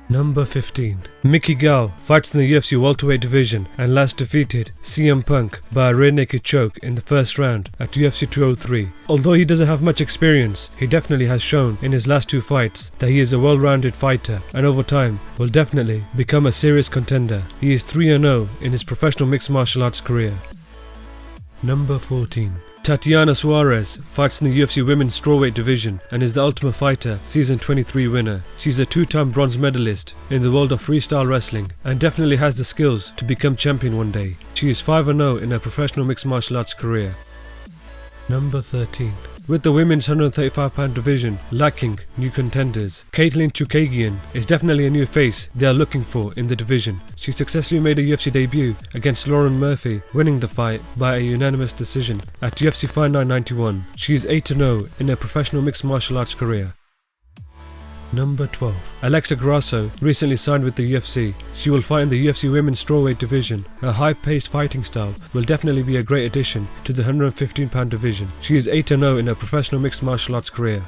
Number 15. Mickey Gall fights in the UFC welterweight division and last defeated CM Punk by a rear naked choke in the first round at UFC 203. Although he doesn't have much experience, he definitely has shown in his last two fights that he is a well-rounded fighter and over time will definitely become a serious contender. He is 3-0 in his professional mixed martial arts career. Number 14. Tatyana Suarez fights in the UFC Women's Strawweight division and is the Ultimate Fighter Season 23 winner. She's a two-time bronze medalist in the world of freestyle wrestling and definitely has the skills to become champion one day. She is 5-0 in her professional mixed martial arts career. Number 13. With the women's 135-pound division lacking new contenders, Caitlin Chukagian is definitely a new face they are looking for in the division. She successfully made a UFC debut against Lauren Murphy, winning the fight by a unanimous decision at UFC Fight Night 91. She is 8-0 in her professional mixed martial arts career. Number 12. Alexa Grasso recently signed with the UFC. She will fight in the UFC Women's Strawweight division. Her high-paced fighting style will definitely be a great addition to the 115-pound division. She is 8-0 in her professional mixed martial arts career.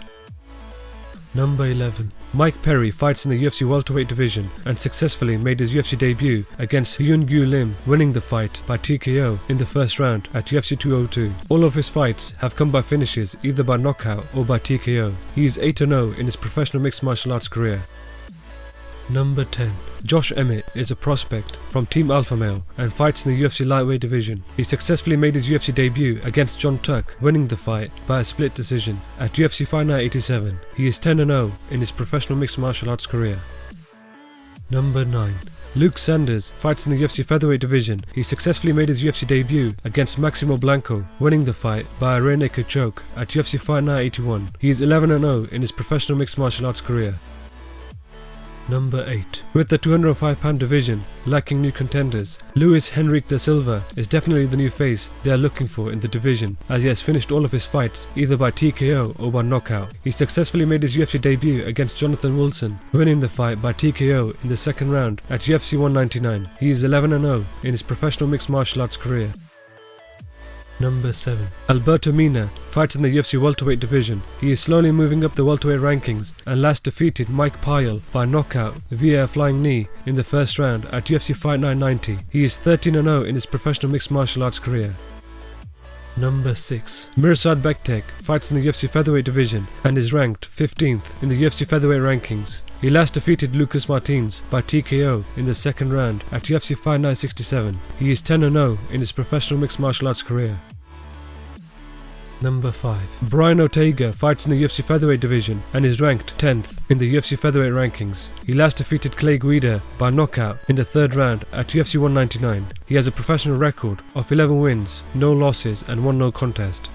Number 11. Mike Perry fights in the UFC welterweight division and successfully made his UFC debut against Hyun-Gyu Lim, winning the fight by TKO in the first round at UFC 202. All of his fights have come by finishes, either by knockout or by TKO. He is 8-0 in his professional mixed martial arts career. Number 10. Josh Emmett is a prospect from Team Alpha Male and fights in the UFC lightweight division. He successfully made his UFC debut against John Tuck, winning the fight by a split decision at UFC Fight Night 87. He is 10-0 in his professional mixed martial arts career. Number 9. Luke Sanders fights in the UFC featherweight division. He successfully made his UFC debut against Maximo Blanco, winning the fight by a rear naked choke at UFC Fight Night 81. He is 11-0 in his professional mixed martial arts career. Number 8. With the 205-pound division lacking new contenders, Luis Henrique da Silva is definitely the new face they are looking for in the division, as he has finished all of his fights either by TKO or by knockout. He successfully made his UFC debut against Jonathan Wilson, winning the fight by TKO in the second round at UFC 199. He is 11-0 in his professional mixed martial arts career. Number 7. Alberto Mina fights in the UFC welterweight division. He is slowly moving up the welterweight rankings and last defeated Mike Pyle by knockout via a flying knee in the first round at UFC Fight Night 90. He is 13-0 in his professional mixed martial arts career. Number 6. Mirsad Bektek fights in the UFC featherweight division and is ranked 15th in the UFC featherweight rankings. He last defeated Lucas Martins by TKO in the second round at UFC Fight Night 67. He is 10-0 in his professional mixed martial arts career. Number 5. Bryan Ortega fights in the UFC featherweight division and is ranked 10th in the UFC featherweight rankings. He last defeated Clay Guida by knockout in the third round at UFC 199. He has a professional record of 11 wins, no losses and 1 no contest.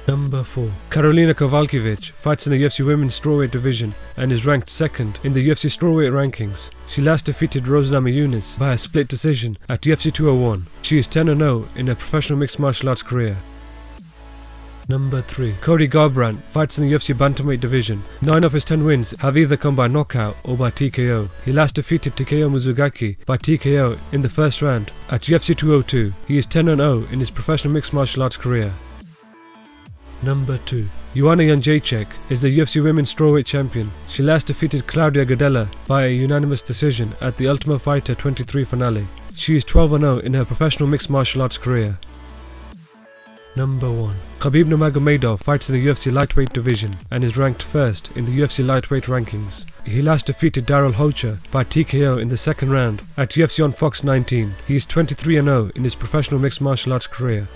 Number 4. Karolina Kowalkiewicz fights in the UFC Women's Strawweight division and is ranked 2nd in the UFC Strawweight rankings. She last defeated Rose Namajunas by a split decision at UFC 201. She is 10-0 in her professional mixed martial arts career. Number 3. Cody Garbrandt fights in the UFC Bantamweight division. 9 of his 10 wins have either come by knockout or by TKO. He last defeated Takeyo Mizugaki by TKO in the first round at UFC 202. He is 10-0 in his professional mixed martial arts career. Number 2. Joanna Jędrzejczyk is the UFC Women's Strawweight champion. She last defeated Claudia Gadelha by a unanimous decision at the Ultimate Fighter 23 finale. She is 12-0 in her professional mixed martial arts career. Number 1. Khabib Nurmagomedov fights in the UFC lightweight division and is ranked 1st in the UFC lightweight rankings. He last defeated Daryl Hocher by TKO in the second round at UFC on Fox 19. He is 23-0 in his professional mixed martial arts career.